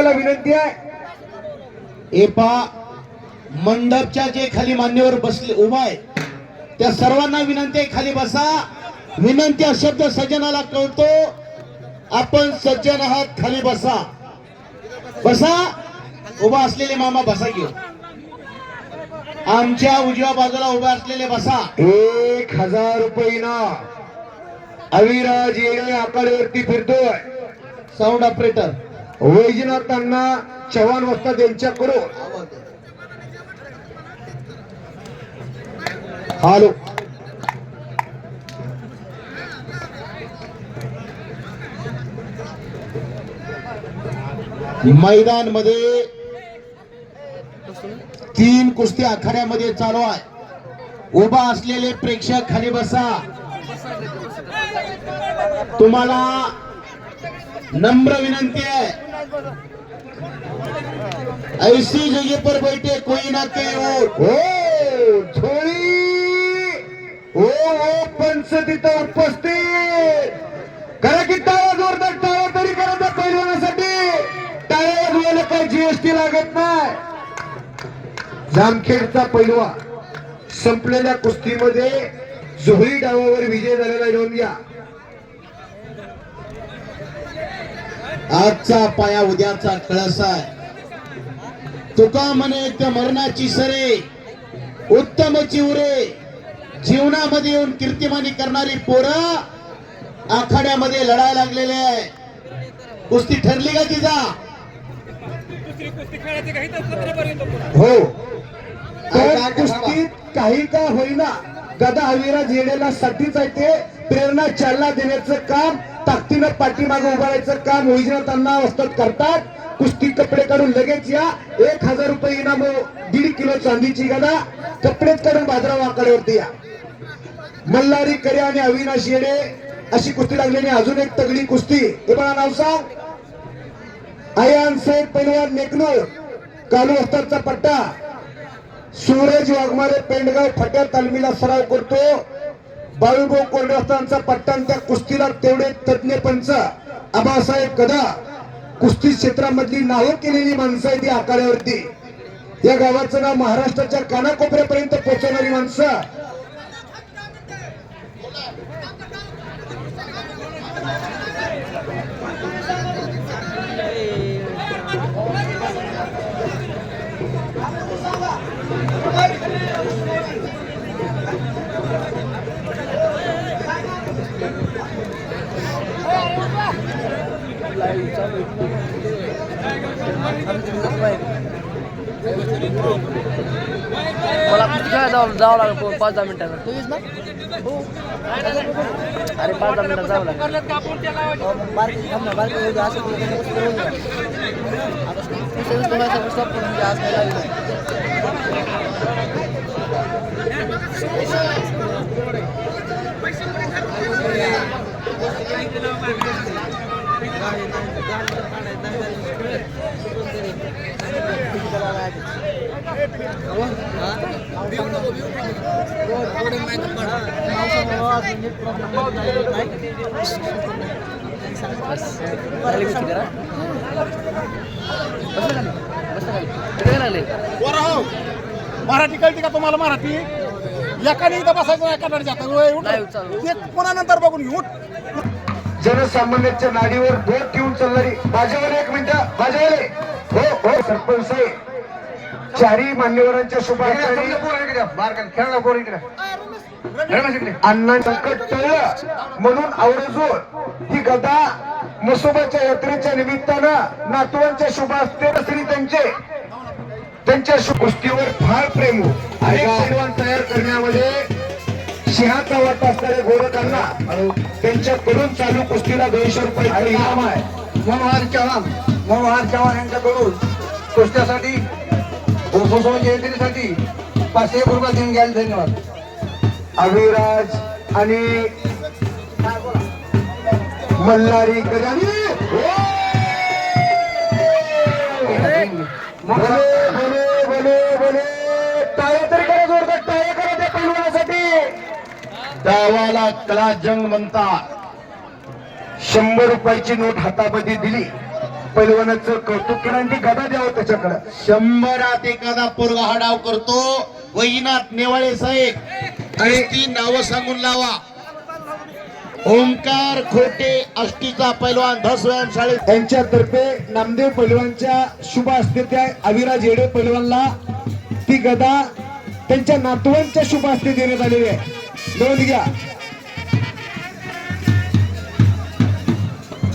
मान्यवराला विनंती आहे, एपा मंडपच्या जे खाली मान्यवर बसले उभा आहे त्या सर्वांना विनंती आहे, खाली बसा. विनंती हा शब्द सज्जनाला कळतो. आपण सज्जन आहात, खाली बसा. बसा. उभा असलेले मामा बसा घेऊ. आमच्या उजव्या बाजूला उभा असलेले बसा. 1000 रुपये ना अविराज येणे आकड्यावरती फिरतोय. साऊंड ऑपरेटर वैजनाथांना चव्हाण वस्ताद यांच्याकडून हॅलो. मैदान मध्ये 3 कुस्ती आखाड्यामध्ये चालू आहे. उभा असलेले प्रेक्षक खाली बसा. तुम्हाला नम्र विनंती है, ऐसी जगह पर बैठे कोई ना कोई और झोळी ओ पंच तिथं उपस्थित. करा की टाळ्या, जोरदार टाळ्या तरी करा त्या पैलवानासाठी. टाळ्या वाजवायला काही जीएसटी लागत नाही. जामखेडचा पैलवान संपलेल्या कुस्तीमध्ये जोहरी डावावर विजय झालेला नोंद घ्या. आजचा पाया उद्याचा कळस आहे. तुका म्हणे त्या मरणाची सरे उत्तम चिवरे. जीवनामध्ये येऊन कीर्तिमानी करणारी पोरं आखाड्यामध्ये लढायला लागलेले आहे. कुस्ती ठरली का तिचा? हो. त्या कुस्तीत काही का होईना गदा अविराज येण्याला साठीच आहे. ते प्रेरणा चालना देण्याचं काम, ताकदीनं पाठीमागे उभारायचं काम वैजनाथांना वस्ताद करतात. कुस्ती कपडे काढून लगेच या. 1000 रुपये इनाम, 1.5 किलो चांदीची गदा. कपडेच काढून बाजाराव आकड्यावरती या. मल्हारी करे आणि अविनाश येणे अशी कुस्ती लागलेली. अजून एक तगडी कुस्ती. हे बघा नाव सांग. आयान सैद पैलवान नेकनूर कालू वस्तादचा पट्टा. सूरज वाघमारे पेंडगाव फट्या तालमीला सराव करतो. बाळूभाऊ कोंडवास्तांचा पट्टा. त्या कुस्तीला तेवढे तज्ञ पंच आबासाहेब कदा. कुस्ती क्षेत्रामधली नावं केलेली माणसं आहे ती आखाड्यावरती. या गावाचं नाव महाराष्ट्राच्या कानाकोपऱ्यापर्यंत पोहोचवणारी माणसं. मला जावं लागेल 5-10 मिनिटांना. तुझीच ना? अरे 5-10 मिनिटात जावं लागेल. मराठी कळते का तुम्हाला? मराठी एकाने इथं बसायचं, एका जाता पुन्हा नंतर बघून घेऊ. जनसामान्यांच्या नाडीवर बोट ठेवून चालणारी. बाजूवर 1 मिनिट बाजूवाले. हो हो सरपंच साहेब, चारही मान्यवरांच्या शुभाकांक्षी अण्णा संकट टळलं म्हणून आवर्जून ही गदा मसोबाच्या यात्रेच्या निमित्तानं नातवांच्या शुभ असते. श्री त्यांच्या कुस्तीवर फार प्रेम आणि पैलवान तयार करण्यामध्ये सिंहाचा वाटा असणाऱ्या गोरखांना त्यांच्याकडून चालू कुस्तीला 200 रुपये इनाम आहे. मनोहर चव्हाण यांच्याकडून कुस्त्यासाठी जयंतीसाठी 500 रुपये देऊन घ्यायला धन्यवाद. अविराज आणि मल्हारी कदानी टाळ्या तरी करा, जोरदार टाळ्या करा त्या पैलवानासाठी. डावाला कला जंग म्हणतात. 100 रुपयाची नोट हातामध्ये दिली पैलवानाचं कौतुक केलं आणि ती गदा द्यावं त्याच्याकडे. 100त एखादा पोरगा हा डाव करतो. वैजनाथ नेवाळे साहेब आणि ती नावं सांगून लावा. ओंकार खोटे आष्टीचा पैलवान धस व्यायामशाळेत यांच्यातर्फे नामदेव पैलवानच्या शुभ हस्ते त्या अविराज येडे पैलवानला ती गदा त्यांच्या नातवांच्या शुभ हस्ते देण्यात आलेली आहे. नोंद घ्या.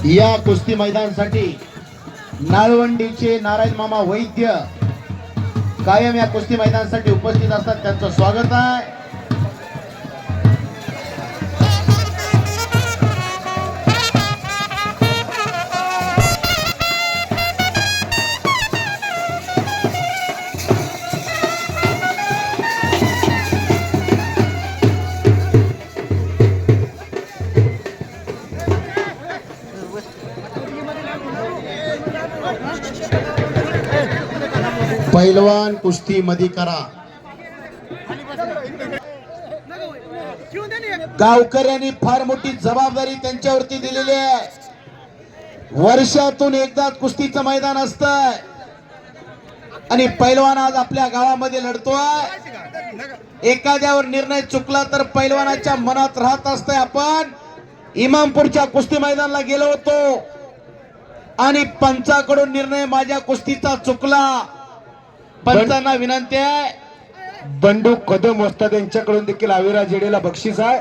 या कुस्ती मैदानासाठी नाळवंडीचे नारायण मामा वैद्य कायम या कुस्ती मैदानासाठी उपस्थित असतात. त्यांचं स्वागत आहे. पैलवान कुस्ती मध्ये करा. गावकऱ्यांनी फार मोठी जबाबदारी त्यांच्यावरती दिलेली आहे. वर्षातून एकदाच कुस्तीचं मैदान असतंय आणि पैलवान आज आपल्या गावामध्ये लढतोय. एखाद्यावर निर्णय चुकला तर पैलवानाच्या मनात राहत असतंय. आपण इमामपूरच्या कुस्ती मैदानाला गेलो होतो आणि पंचाकडून निर्णय माझ्या कुस्तीचा चुकला. पंचांना विनंती आहे. बंडू कदम वस्ताद यांच्याकडून देखील अविराज येडेला बक्षीस आहे.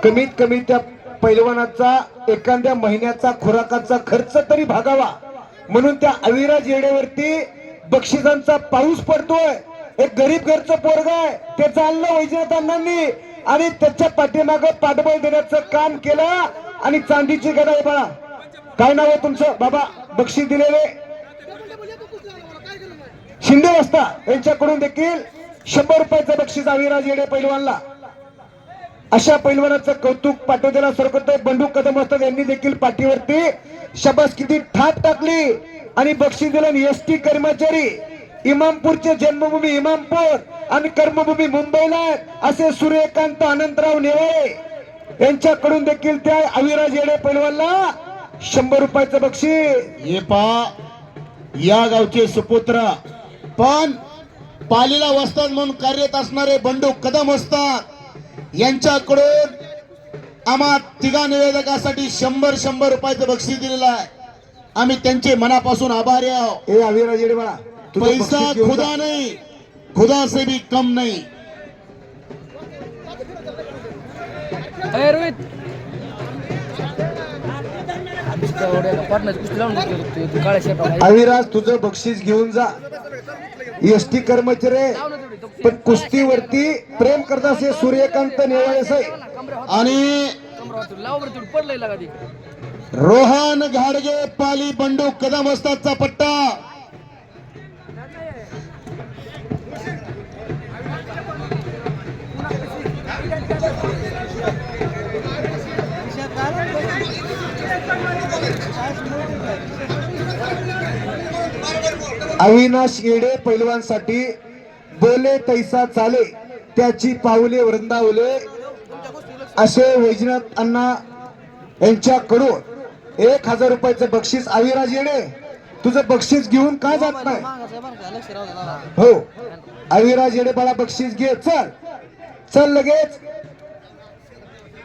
कमीत कमी त्या पैलवानाचा एखाद्या महिन्याचा खुराकाचा खर्च तरी भागावा म्हणून त्या अविराज येडेवरती बक्षिसांचा पाऊस पडतोय. एक गरीब घरचं पोरग आहे. ते चाललं वैजनाथ अण्णांनी आणि त्याच्या पाठीमागं पाठबळ देण्याचं काम केलं आणि चांदीची गदा आहे. बाळा काय नाव आहे तुमचं बाबा? बक्षीस दिलेले शिंदे वस्ता यांच्याकडून देखील 100 रुपयाचं बक्षीस अविराज येडे पैलवानला. अशा पैलवानाचं कौतुक पाठवतेला सरकतोय. बंडू कदम वस्ताद यांनी देखील पाठीवरती शबास किती थाप टाकली आणि बक्षीस दिलं. एसटी कर्मचारी इमामपूरचे जन्मभूमी इमामपूर आणि कर्मभूमी मुंबईला असे सूर्यकांत अनंतराव नेवाळे यांच्याकडून देखील त्या अविराज येडे पैलवानला 100 रुपयाचं बक्षीस. हे पहा या गावचे सुपुत्र पण पालीला वस्ताद म्हणून कार्यरत असणारे बंडू कदम वस्ताद यांच्याकडून आम्हा तिघा निवेदकासाठी 100 रुपयाचं बक्षीस दिलेलं आहे. आम्ही त्यांचे मनापासून आभारी आहोत. हे अविराज येडे बाळा तुझं पैसा बक्षीस घेऊन जा. खुदा नहीं, खुदा से भी कम नहीं. अरे रोहित कुस्ती लावून काळ्या शेपा अविराज तुझं बक्षीस घेऊन जा. एसटी कर्मचारी पण कुस्तीवरती प्रेम करतात हे सूर्यकांत नेवाळे साहेब आणि पडलंय लागा ती. रोहन घाडगे पाली बंडू कदम वस्तादचा पट्टा. अविनाश येडे पैलवानसाठी बोले तैसा चाले त्याची पावले वृंदावले असे वैजनाथ अण्णा यांच्याकडून 1000 रुपयाचं बक्षीस. अविराज येडे तुझं बक्षीस घेऊन का जात नाही? हो अविराज येडे बाळा बक्षीस घे. चल चल लगेच.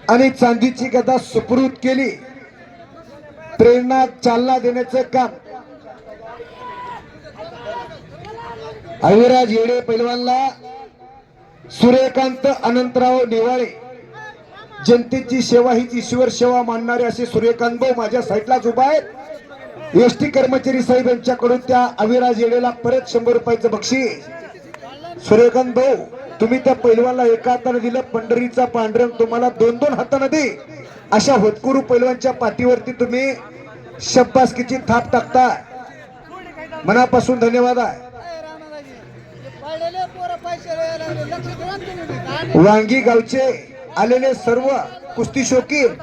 आणि चांदीची गदा सुपूर्द केली. प्रेरणा चालना देण्याचं काम अविराज येडे पैलवानला सूर्यकांत अनंतराव नेवाळे जनतेची सेवा हीच ईश्वर सेवा मानणारे असे सूर्यकांत भाऊ माझ्या साईडलाच उभा आहेत. एसटी कर्मचारी साहेब यांच्याकडून त्या अविराज येडेला परत 100 रुपयाचं बक्षीस. सूर्यकांत भाऊ तुम्ही त्या पैलवानला एका हाताने दिलं. पंढरीचा पांडुरंग तुम्हाला 2-2 हाताने दे. अशा होतकुरू पैलवानच्या पाठीवरती तुम्ही शब्बासकीची थाप टाकता. मनापासून धन्यवाद आहे. वांगी गावचे आलेले सर्व कुस्ती शौकीन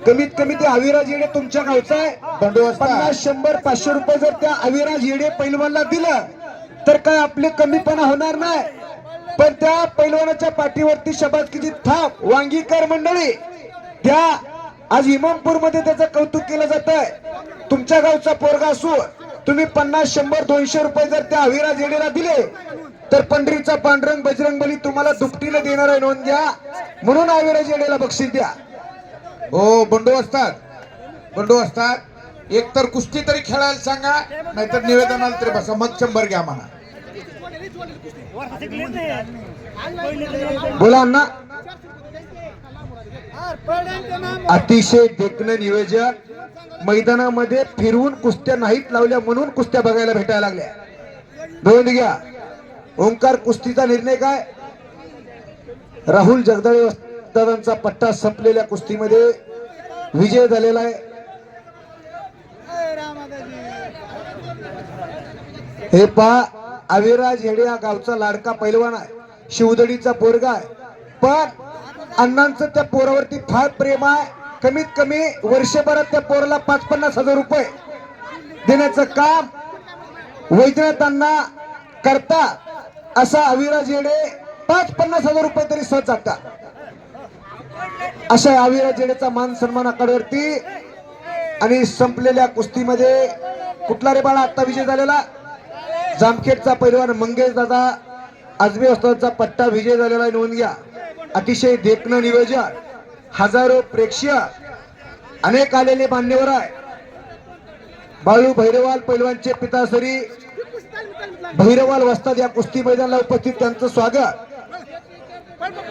कमीत कमी ते अविराज येडे तुमच्या गावचा आहे. 50, 100, 500 रुपये जर त्या अविराज येडे पैलवानला दिलं तर काय आपले कमीपणा होणार नाही. पण त्या पैलवानाच्या पाठीवरती शबासकीची थाप वांगीकर मंडळी त्या आज इमामपूरमध्ये त्याचं कौतुक केलं जात आहे. तुमच्या गावचा पोरगा असू, तुम्ही 50, 100, 200 रुपये जर त्या अविरा जेडेला दिले तर पंढरीचा पांडुरंग बजरंगबली तुम्हाला दुपटीला देणार आहे, नोंद घ्या. म्हणून अविरा जेडेला बक्षीस द्या. हो बंडू असतात एक तर कुस्ती तरी खेळायला सांगा, नाहीतर निवेदनाला तरी बसा, मग 100 घ्या म्हणा. बोला अण्णा. अतिशय देखणं नियोजन. मैदानामध्ये फिरवून कुस्त्या नाहीत लावल्या म्हणून कुस्त्या बघायला भेटायला लागल्या. नोंद घ्या. ओंकार कुस्तीचा निर्णय काय? राहुल जगदाळे दादांचा पट्टा संपलेल्या कुस्तीमध्ये विजय झालेला आहे. हे पहा, अविराज हेडे या गावचा लाडका पैलवान आहे, शिवदडीचा पोरगा आहे, पण अण्णांचं त्या पोरावरती फार प्रेम आहे. कमीत कमी वर्षभरात त्या पोराला 50-50 हजार रुपये देण्याचं काम वैद्यनाथ अण्णा करतात. असा अविराज हेडे 50-50 हजार रुपये तरी सहज जातात. अशा अविराज हेडेचा मान सन्मान आखाड्यावरती. आणि संपलेल्या कुस्तीमध्ये कुठला रे बाळा आता विजय झालेला? जामखेडचा पैलवान मंगेश दादा आजबे वस्तांचा पट्टा विजय झालेला आहे, नोंद घ्या. अतिशय देखणं नियोजन, हजारो प्रेक्षक, अनेक आलेले मान्यवर आहे. बाळू भैरवाल पैलवानचे पिताश्री भैरवाल वस्ताद या कुस्ती मैदानाला उपस्थित, त्यांचं स्वागत.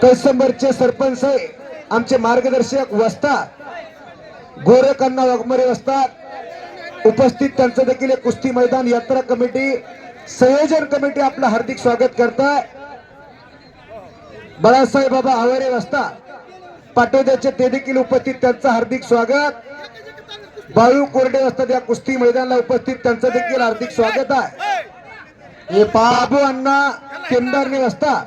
कैसंबरचे सरपंच आहे, आमचे मार्गदर्शक वस्ताद गोरखण्णा वाघमारे वस्ताद उपस्थित, त्यांचं देखील कुस्ती मैदान यात्रा कमिटी संयोजन कमिटी आपलं हार्दिक स्वागत करताय. बाळासाहेब बाबा आवारे वस्ताद पाटोद्याचे ते देखील उपस्थित, त्यांचं हार्दिक स्वागत. बाळू कोरडे वस्ताद या कुस्ती मैदानाला उपस्थित, त्यांचं देखील हार्दिक स्वागत आहे. हे बाबू अण्णा केंदारने वस्ताद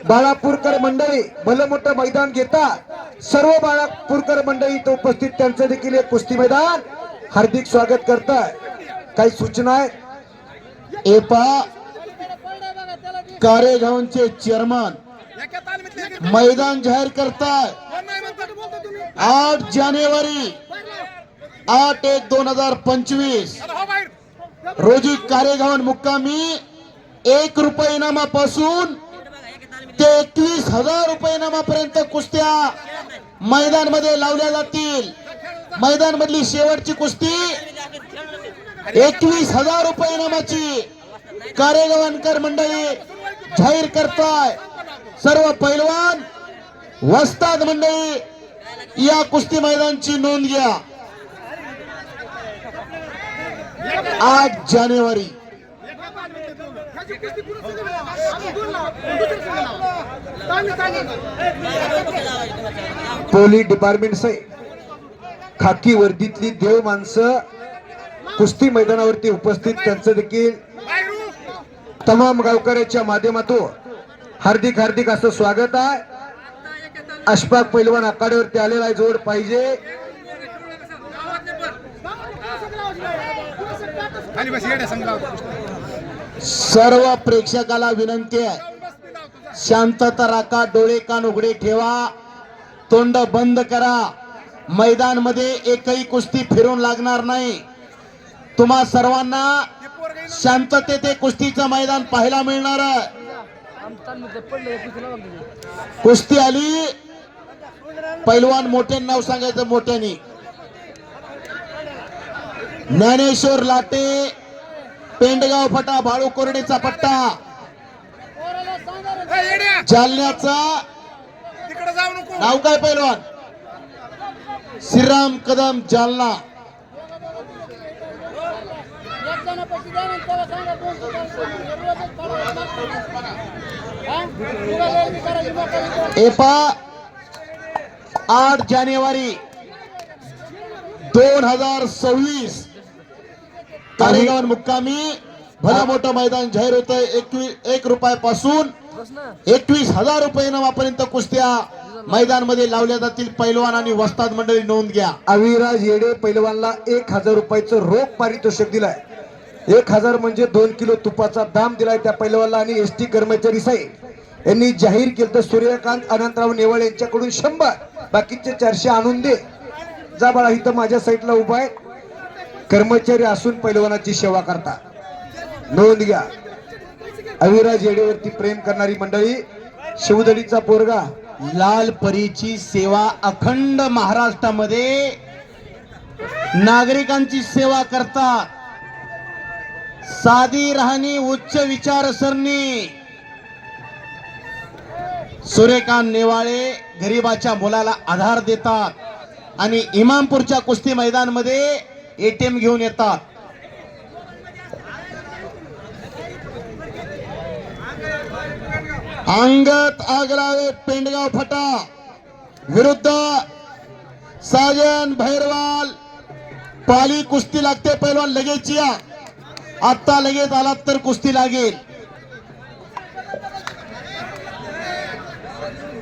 बाळापूरकर मंडळी भलं मोठं मैदान घेतात. सर्व बाळापूरकर मंडळी इथं उपस्थित, त्यांचं देखील एक कुस्ती मैदान हार्दिक स्वागत करताय. काही सूचना आहेत? एपा कारेगावचे चेअरमन मैदान जाहीर करताय. 8 जानेवारी 8/1/2025 रोजी कारेगावन मुक्कामी 1 रुपये इनामापासून ते 21,000 रुपये इनामापर्यंत कुस्त्या मैदान मध्ये लावल्या जातील. मैदान मधली शेवटची कुस्ती 21,000 रुपये इनामाची कारेगावकर मंडळी जाहीर करताय. सर्व पैलवान वस्ताद मंडळी या कुस्ती मैदानची नोंद घ्या. 8 जानेवारी पोलीस डिपार्टमेंट से खाकी वर्दीतली देव माणसं कुस्ती मैदानावरती उपस्थित, त्यांचं देखील तमाम गावकऱ्याच्या माध्यमातून हार्दिक हार्दिक असं स्वागत आहे. अशफाक पैलवान आखाड्यावरती आलेला आहे, जोड पाहिजे. सर्व प्रेक्षकाला विनंती आहे, शांतता राखा, डोळे कान उघडे ठेवा, तोंड बंद करा. मैदान मध्ये एकही कुस्ती फिरून लागणार नाही. तुम्हा सर्वांना शांततेत कुस्तीचं मैदान पाहायला मिळणार आहे. कुस्ती आली, पैलवान मोठे नाव सांगायचं मोठ्याने. ज्ञानेश्वर लाटे पेंडगाव फटा बाळू कोरडेचा पट्टा, जालन्याचा नाव काय पैलवान? श्रीराम कदम जालना. एपा 8 जानेवारी 2026 कारेगाव मुक्कामी भलं मोठं मैदान जाहीर होत आहे. 1 रुपयापासून 21,000 रुपये इनामापर्यंत कुस्त्या मैदान मध्ये लावल्या जातील. पैलवान आणि वस्ताद मंडळी नोंद घ्या. अविराज येडे पैलवानला 1,000 रुपयाचं रोख पारितोषिक दिलाय. 1,000 म्हणजे 2 किलो तुपाचा दाम दिलाय त्या पैलवानला. आणि एसटी कर्मचारी साहेब यांनी जाहीर केलं तर सूर्यकांत अनंतराव नेवाळ यांच्याकडून 100, बाकीचे 400 आणून दे. जा बाळा, इथं माझ्या साईडला उभा आहे. कर्मचारी असून पैलवानाची सेवा करता. नोंद घ्या. अविराज येडेवरती प्रेम करणारी मंडळी, शिवदडीचा पोरगा, लाल परीची सेवा अखंड महाराष्ट्रामध्ये नागरिकांची सेवा करतात. साधी राहणी, उच्च विचारसरणी. सूर्यकांत नेवाळे गरीबाच्या मुलाला आधार देतात आणि इमामपूरच्या कुस्ती मैदानमध्ये एटीएम घेऊन येतात. अंगत आगलावे पेंडगाव फटा विरुद्ध साजन भैरवाल. पाली कुस्ती लागते. पैलवान लगेच या. आता लगेच आलात तर कुस्ती लागेल.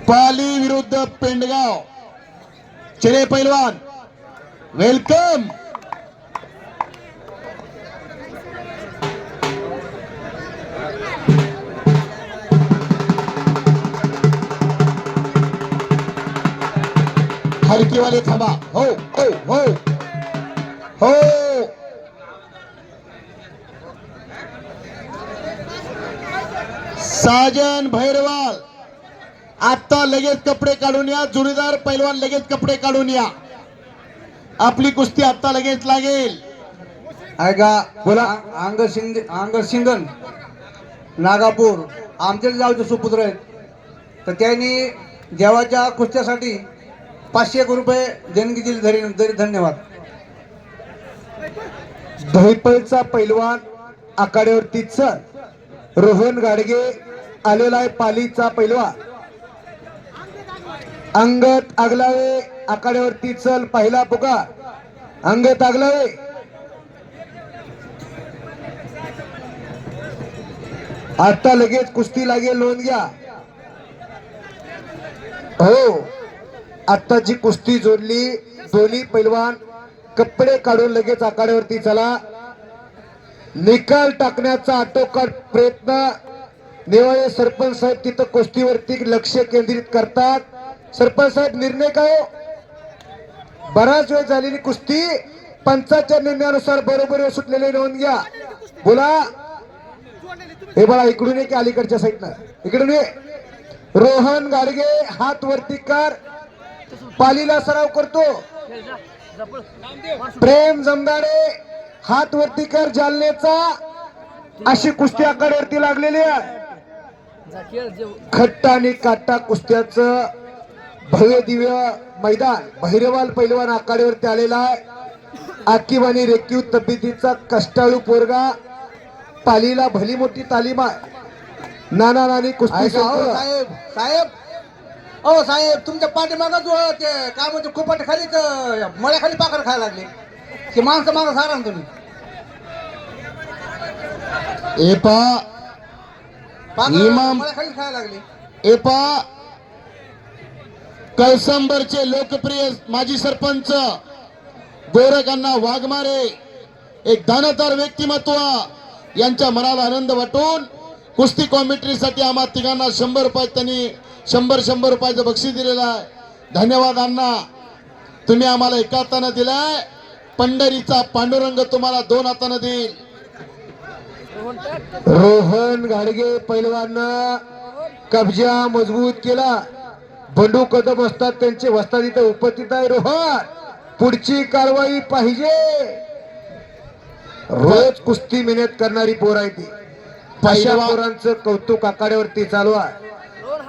पाली विरुद्ध पेंडगाव. चले पैलवान, वेलकम. हलकीवाले थांबा. हो हो हो हो. साजन भैरवाल, आता लगेच कपडे काढून या. जोडीदार पैलवान लगेच कपडे काढून या. आपली कुस्ती आता लगेच लागेल. ऐका बोला. अंग सिंगन नागापूर आमच्याच गावचे सुपुत्र आहेत. तर त्यांनी देवाच्या कुस्त्यासाठी 500 रुपये देणगी दिली. तरी धन्यवाद. दहिपळचा पैलवान आखाड्यावरती चल. रोहन गाडगे आलेला आहे. पालीचा पैलवान अंगत आगलावे आखाड्यावरती चल. पहिला पुकार अंगत आगलावे. आता लगेच कुस्ती लागेल. नोंद घ्या. हो, आत्ताची कुस्ती जोडली. दोन्ही पैलवान कपडे काढून लगेच आखाड्यावरती चला. निकाल टाकण्याचा आटोकाट प्रयत्न. नेवाळे सरपंच साहेब तिथं कुस्तीवरती लक्ष केंद्रित करतात. सरपंच साहेब, निर्णय काय? बराच वेळ झालेली कुस्ती. पंचाच्या निर्णयानुसार बरोबर सुटलेले. नोंद घ्या. बोला. हे बघा, इकडून ये की अलीकडच्या साईडनं? इकडून ये. रोहन गाडगे हात वरती कर. पालीला सराव करतो. प्रेम जमदाडे हात वरती कर. जालनेचा. अशी कुस्ती आखाड्यावरती लागलेली आहे. खट्टा आणि काटा कुस्त्याचं भव्य दिव्य मैदान. भैरवाल पैलवान आखाड्यावरती आलेला आहे. आकीव आणि रेखीव तब्येतीचा कष्टाळू पोरगा. पालीला भली मोठी तालीम आहे. नाना नानी कुस्ती. साहेब साहेब ओ साहेब, तुमच्या पाठीमागं जो ते काय म्हणते कुपाट खाली मळ्याखाली पाकर खायला लागले की माणसं मागं सारा ना तुम्ही. एपा इमाम मळ्याखाली खायला लागले. एपा कळसंबरचे लोकप्रिय माजी सरपंच गोरखांना वाघमारे, एक दानदार व्यक्तिमत्व, यांच्या मनाला आनंद वाटून कुस्ती कॉमेंट्रीसाठी आम्हा तिघांना 100 रुपये त्यांनी 100 रुपयाचं बक्षीस दिलेलं आहे. धन्यवाद अण्णा. तुम्ही आम्हाला एका हातानं दिलाय. पंढरीचा पांडुरंग तुम्हाला 2 हातानं देईल. रोहन गाडगे पैलवान कब्जा मजबूत केला. बंडू कदम असतात त्यांचे वस्ताद इथं उपस्थित आहे. रोहन, पुढची कारवाई पाहिजे. रोज कुस्ती मेहनत करणारी पोर आहे ती. अशा पोरांचं कौतुक आखाड्यावरती चालू आहे.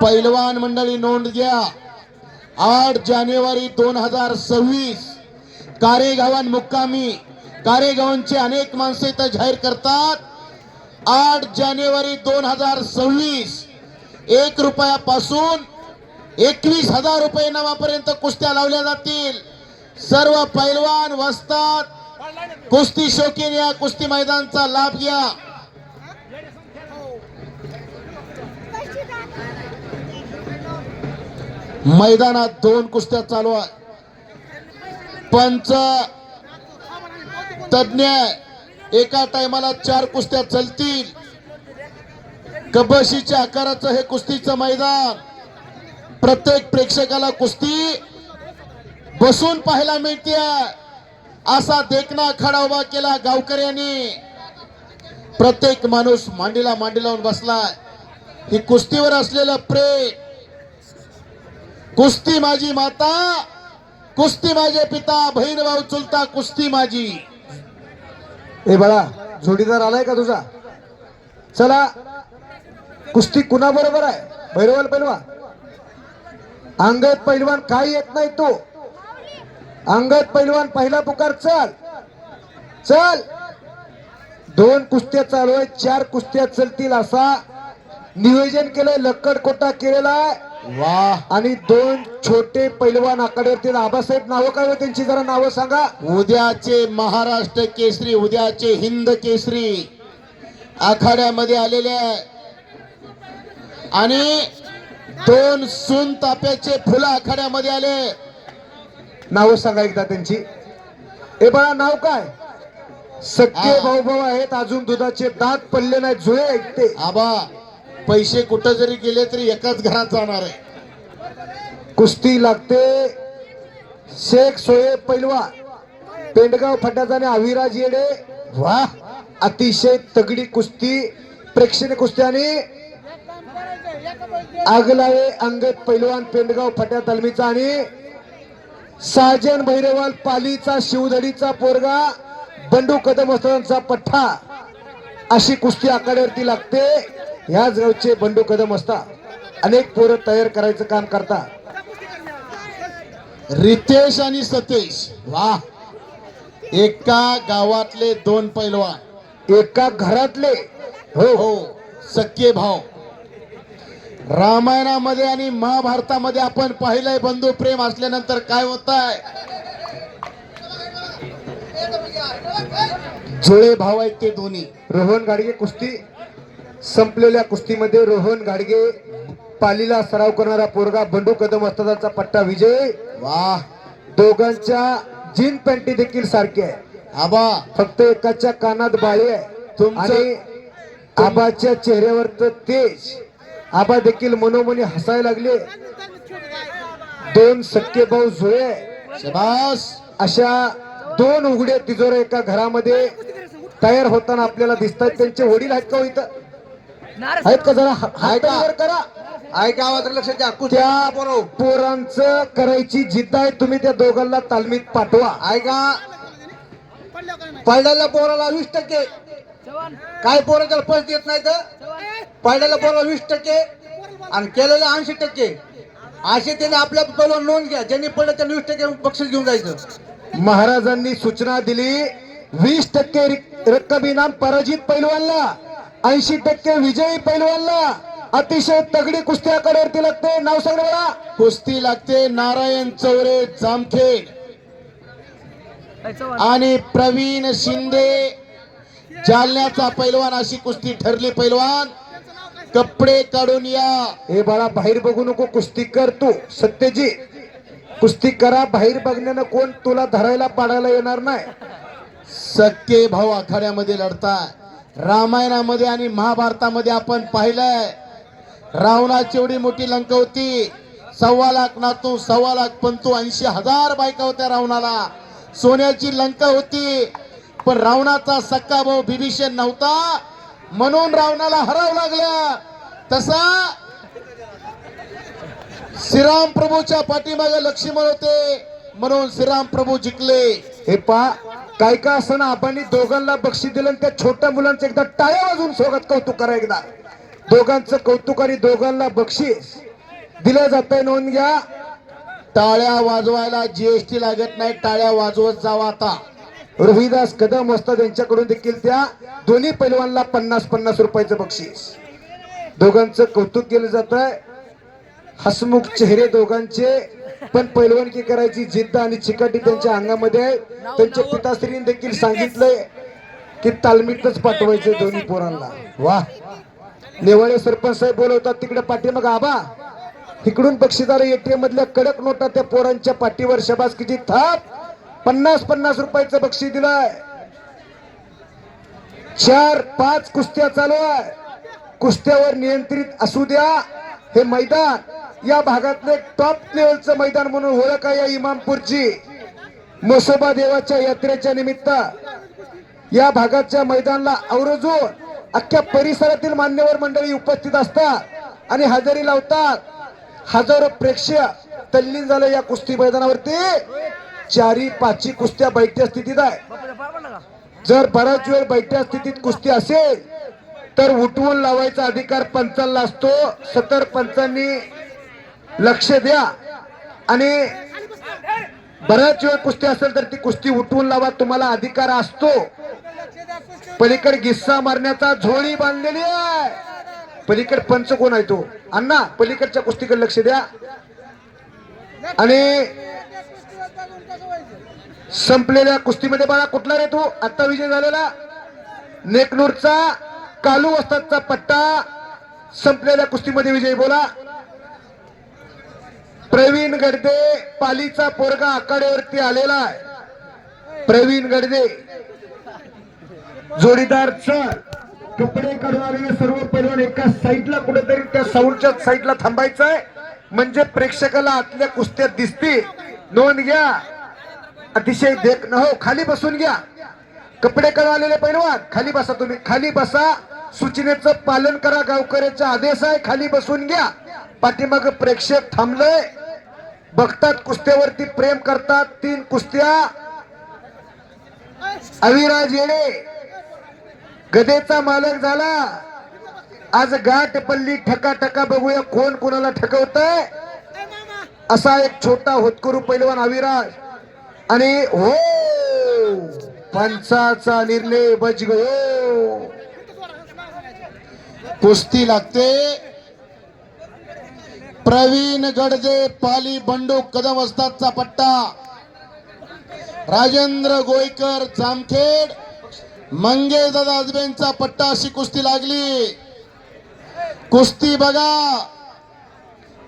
पैलवान मंडळी नोंद घ्या. 8 जानेवारी 2026 कारेगावान मुक्कामी. कारेगावांचे अनेक माणसं इथं जाहीर करतात. 8 जानेवारी 2026 1 रुपयापासून 21,000 रुपये इनामापर्यंत कुस्त्या लावल्या जातील. सर्व पैलवान वस्ताद कुस्ती शौकीन या कुस्ती मैदानाचा लाभ घ्या. मैदानात 2 कुस्त्या चालू आहे. पंच तज्ञ एका टायमाला 4 कुस्त्या चलतील. कबशीच्या आकाराचं हे कुस्तीचं मैदान. प्रत्येक प्रेक्षकाला कुस्ती बसून पाहायला मिळते. असा देखना खडा उभा केला गावकऱ्यांनी. प्रत्येक माणूस मांडीला मांडी लावून बसलाय. ही कुस्तीवर असलेलं प्रेम. कुस्ती माझी माता, कुस्ती माझे पिता, बहीण भाऊ चुलता, कुस्ती माझी. ए बाळा, जोडीदार आलाय का तुझा? चला, कुस्ती कुणा बरोबर आहे? भैरवाल पैलवान, अंगद पैलवान काय येत नाही तो. अंगद पैलवान पहिला पुकार. चल चल, 2 कुस्त्या चालू आहेत, 4 कुस्त्या चलतील असा नियोजन केलंय, लक्कड कोटा केलेला आहे. वाह. आणि 2 छोटे पैलवान आखाड्यावरती. आबासाहेब नावं काय हो त्यांची, जरा नावं सांगा. उद्याचे महाराष्ट्र केसरी, उद्याचे हिंद केसरी आखाड्यामध्ये आलेले आहे. आणि 2 सून ताप्याचे फुलं आखाड्यामध्ये आले. नावं सांगा एकदा त्यांची. ए बाळा, नाव काय? सख्खे भाऊ भाऊ आहेत, अजून दुधाचे दात पडले नाहीत, जुळे ऐकते. आबा, पैसे कुठं जरी गेले तरी एकाच घरात जाणार आहे. कुस्ती लागते. शेख सोहेब पैलवान, पेंडगाव फटाचा आणि अविराज येडे. वाह, अतिशय तगडी कुस्ती, प्रेक्षणीय कुस्ती. आणि आगलावे अंगद पैलवान पेंडगाव फट्या तालमीचा आणि साजन भैरवाल पालीचा शिवधडीचा पोरगा बंडू कदम असतानाचा पठ्ठा. अशी कुस्ती आखाड्यावरती लागते. ह्याच गावचे बंडू कदम असता अनेक पोरं तयार करायचं काम करता. रितेश आणि सतेश. वाह, एका गावातले 2 पैलवान, एका घरातले. हो हो, सख्खे भाऊ. रामायणामध्ये आणि महाभारतामध्ये आपण पाहिलंय बंधू प्रेम असल्यानंतर काय होत आहे. जुळे भाऊ आहेत ते दोन्ही. रोहन गाडगे कुस्ती संपलेल्या कुस्तीमध्ये रोहन गाडगे पालीला सराव करणारा पोरगा बंडू कदम असतानाचा पट्टा विजय. वाह, दोघांच्या जीन पॅन्टी देखील सारखी आहे. आबा, फक्त एकाच्या कानात बाळी आहे. आणि आबाच्या चेहऱ्यावर तर तेज. आबा देखील मनोमनी हसायला लागले. 2 सख्खे भाऊ जुळे. शबास. अशा 2 उघडे तिजोरे एका घरामध्ये तयार होताना आपल्याला दिसतात. त्यांचे वडील आहेत का हो इथं? आहेत का? जरा हात वर करा. ऐका, आवाज लक्ष द्या. कुस्ती त्या पोरं. पोरांचं करायची जिद्द आहे. तुम्ही त्या दोघांना तालमीत पाठवा. ऐका, पडलेल्या पोराला 20%. काय पोरं त्याला पैसे देत नाही तर पडलेल्या पोराला 20% आणि केलेल्या 80%. असे त्याने आपल्या पहिला नोंद घ्या. ज्यांनी पडलं त्यांनी 20% बक्षीस घेऊन जायचं. महाराजांनी सूचना दिली, 20% रक्कम इनाम पराजित पैलवानला, 80% विजयी पैलवानला. अतिशय तगडी कुस्ती आखाड्यावरती लागते. नाव सांगा मला. कुस्ती लागते नारायण चौरे जामखेड आणि प्रवीण शिंदे जालन्याचा पैलवान. अशी कुस्ती ठरली. पैलवान कपडे काढून या. हे बाळा, बाहेर बघू नको, कुस्ती कर तू. सत्यजित, कुस्ती करा. बाहेर बघण्यानं कोण तुला धरायला पाडायला येणार नाही. सख्खे भाऊ आखाड्यामध्ये लढताय. रामायणामध्ये आणि महाभारतामध्ये आपण पाहिलंय, रावणाची एवढी मोठी लंका होती. 1.25 लाख नातू, 1.25 लाख पंतू, 80,000 बायका होत्या रावणाला. सोन्याची लंका होती. पण रावणाचा सक्का भाऊ बिभीषण नव्हता, म्हणून रावणाला हराव लागल्या. तसा श्रीराम प्रभूच्या पाठीमागे लक्ष्मण होते, म्हणून श्रीराम प्रभू जिंकले. हे पा, काय का असं ना, आपण दोघांना बक्षीस दिलं. त्या छोट्या मुलांचं एकदा टाळ्या वाजवून स्वागत कौतुक करा. एकदा दोघांचं कौतुक आणि दोघांना बक्षीस दिलं जात आहे. नोंद घ्या. टाळ्या वाजवायला जीएसटी लागत नाही. टाळ्या वाजवत जावा. आता रोहिदास कदम असतात यांच्याकडून देखील त्या दोन्ही पैलवानला 50-50 रुपयाचं बक्षीस. दोघांचं कौतुक केलं जात आहे. हसमुख चेहरे दोघांचे, पण पैलवानकी करायची जिद्द आणि चिकाटी त्यांच्या अंगामध्ये आहे. त्यांच्या पिताश्रीने देखील सांगितलंय की तालमीतच पाठवायचं दोन्ही पोरांना. वाह, नेवाळे सरपंच साहेब बोलवतात तिकडे पाठीमाग. आबा, इकडून बक्षिसाला एटीएम मधल्या कडक नोटा त्या पोरांच्या पाठीवर शबासकीची थाप. 50-50 रुपयाचं बक्षीस दिलंय. 4-5 कुस्त्या चालू आहे. कुस्त्यावर नियंत्रित असू द्या हे मैदान. या भागातले टॉप लेवलचं मैदान म्हणून ओळख आहे या इमामपूरची. म्हसोबा देवाच्या यात्रेच्या निमित्त या भागाच्या मैदानाला आवर्जून अख्ख्या परिसरातील मान्यवर मंडळी उपस्थित असतात आणि हजेरी लावतात. हजारो प्रेक्षक तल्लीन झाले या कुस्ती मैदानावरती. 4-5 कुस्त्या बैठ्या स्थितीत आहे. जर बराच वेळ बैठ्या स्थितीत कुस्ती असेल तर उठवून लावायचा अधिकार पंचांना असतो. 70 पंचांनी लक्ष द्या आणि बराच वेळ कुस्ती असेल तर ती कुस्ती उठवून लावा, तुम्हाला अधिकार असतो. पलीकडे गिस्सा मारण्याचा झोळी बांधलेली आहे. पलीकडे पंच कोण आहे तो? अण्णा पलीकडच्या कुस्तीकडे लक्ष द्या. आणि संपलेल्या कुस्तीमध्ये बाळा कुठला रे तू? आता विजय झालेला नेकनूरचा कालू वस्तादचा पट्टा संपलेल्या कुस्तीमध्ये विजय. बोला. प्रवीण गडदे पालीचा पोरगा आखाड्यावरती आलेला आहे. प्रवीण गडदे जोडीदार सर कपडे काढून आलेले सर्व पैलवान एका साईडला कुठेतरी त्या साऊंडच्या साईडला थांबायचं आहे म्हणजे प्रेक्षकाला आतल्या कुस्त्या दिसतील. नोंद घ्या. अतिशय देख न हो. खाली बसून घ्या. कपडे काढून आलेले पैलवान खाली बसा. तुम्ही खाली बसा. सूचनेचं पालन करा. गावकऱ्याचा आदेश आहे. खाली बसून घ्या. पाठीमाग प्रेक्षक थांबलंय बघतात. कुस्त्यावरती प्रेम करतात. 3 कुस्त्या. अविराज येडे गदेचा मालक झाला. आज गाठ पल्ली ठका बघूया कोण कोणाला ठकवतंय. असा एक छोटा होतकरू पैलवान अविराज. आणि हो पंचाचा निर्णय बज गयो. कुस्ती लागते. प्रवीण गडदे पाली बंडू कदम वस्तादचा पट्टा. राजेंद्र गोयकर जामखेड मंगेश दादा आजबेंचा पट्टा. अशी कुस्ती लागली. कुस्ती बघा.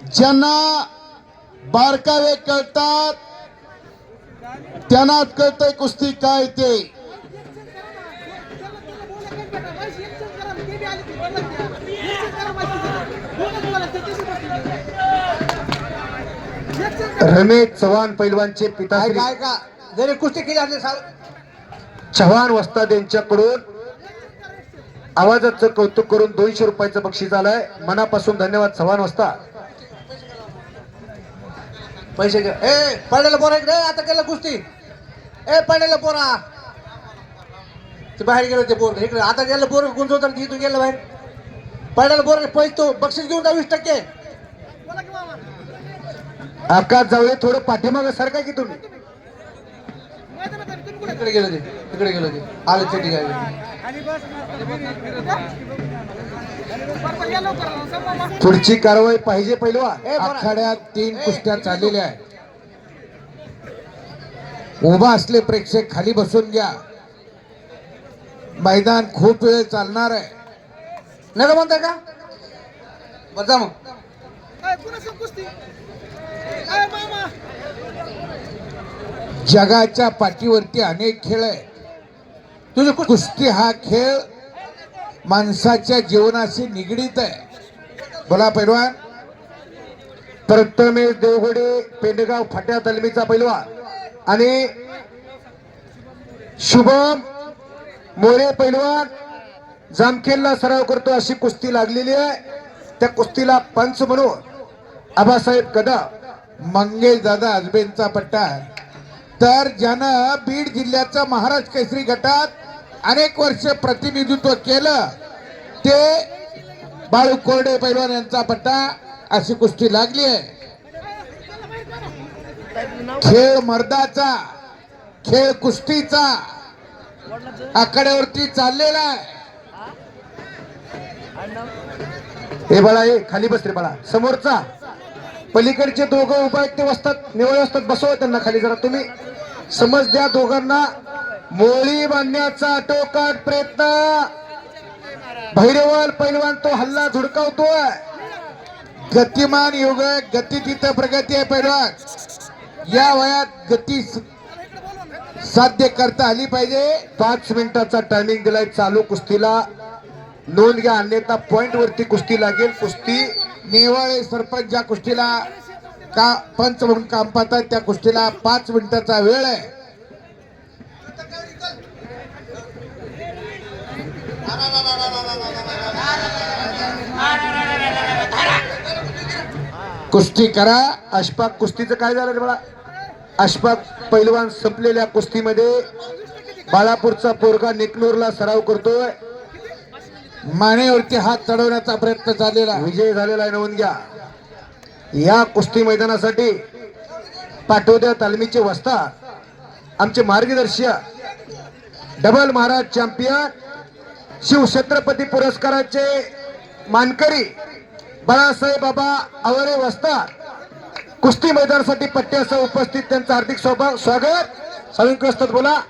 ज्यांना बारकावे कळतात त्यांनाच कळतंय कुस्ती काय ते. रमेश चव्हाण पैलवानचे पिता काय का जरी कुस्ती केली असली चव्हाण वस्ताद यांच्याकडून आवाजाचं कौतुक करून 200 रुपयाचं बक्षीस आलंय. मनापासून धन्यवाद चव्हाण वस्ताद. पैसे घे. ए पडायला पोरा इकडे. आता केलं कुस्ती. ए पडायला पोरा ते बाहेर गेलो. ते पोर इकडे आता गेलं. पोर गुंजवतात तिथून गेलं बाहेर. पडायला पोर पैसे तो बक्षीस घेऊन जा 20%. आकाश जावळे थोडं पाठीमागं सारखा की तुम्ही. इकडे गेलो ते. तिकडे गेलो ते. आले ते ठीक आहे. पुढची कारवाई पाहिजे पैलवान. आखाड्यात 3 कुस्त्या चाललेल्या आहेत. उभा असले प्रेक्षक खाली बसून घ्या. मैदान खूप वेळ चालणार आहे. नाही म्हणताय का? बरं जा मग. जगाच्या पाठीवरती अनेक खेळ आहेत. तुझी कुस्ती हा खेळ माणसाच्या जीवनाशी निगडीत आहे. बोला पैलवान. प्रथमेश देवगडे पेंडगाव फाट्या तालमीचा पैलवान आणि शुभम मोरे पैलवान जामखेडला सराव करतो. अशी कुस्ती लागलेली आहे. त्या कुस्तीला पंच म्हणून आबासाहेब कदम मंगेश दादा आजबेंचा पट्टा. तर ज्यानं बीड जिल्ह्याचं महाराष्ट्र केसरी गटात अनेक वर्ष प्रतिनिधित्व केलं ते बाळू कोरडे पैलवान यांचा पट्टा. अशी कुस्ती लागली आहे. खेळ मर्दाचा, खेळ कुस्तीचा आखाड्यावरती चाललेला आहे. हे बाळा हे खाली बस रे बाळा. समोरचा पलीकडचे दोघं उभा आहेत ते वस्तात निवळ वस्तात बसवा त्यांना खाली. जरा तुम्ही समज द्या दोघांना. मोळी बांधण्याचा आटोकाट प्रयत्न. भैरवाल पैलवान तो हल्ला झुडकावतोय. गतिमान युग आहे. गती तिथं प्रगती आहे. पैलवान या वयात गती साध्य करता आली पाहिजे. 5 मिनिटाचा टायमिंग दिलाय चालू कुस्तीला. नोंद घ्या अन्यथा पॉइंट वरती कुस्ती लागेल. कुस्ती नेवाळे सरपंच ज्या कुस्तीला का पंच म्हणून काम पाहतात त्या कुस्तीला 5 मिनिटाचा वेळ आहे. कुस्ती करा. अशफाक कुस्तीचं काय झालं रे बाळा? अशफाक पैलवान संपलेल्या कुस्तीमध्ये बाळापूरचा पोरगा निकनूरला सराव करतोय. मानेवरती हात चढवण्याचा प्रयत्न चाललेला आहे. विजय झालेला आहे. नोंद घ्या. या कुस्ती मैदानासाठी पाटोद्या तालमीचे वस्ताद आमचे मार्गदर्शक डबल महाराज चॅम्पियन शिवछत्रपती पुरस्काराचे मानकरी बाळासाहेब बाबा आवरे वस्ताद कुस्ती मैदानासाठी पट्ट्यासह उपस्थित त्यांचं हार्दिक स्वागत. स्वागत. बोला.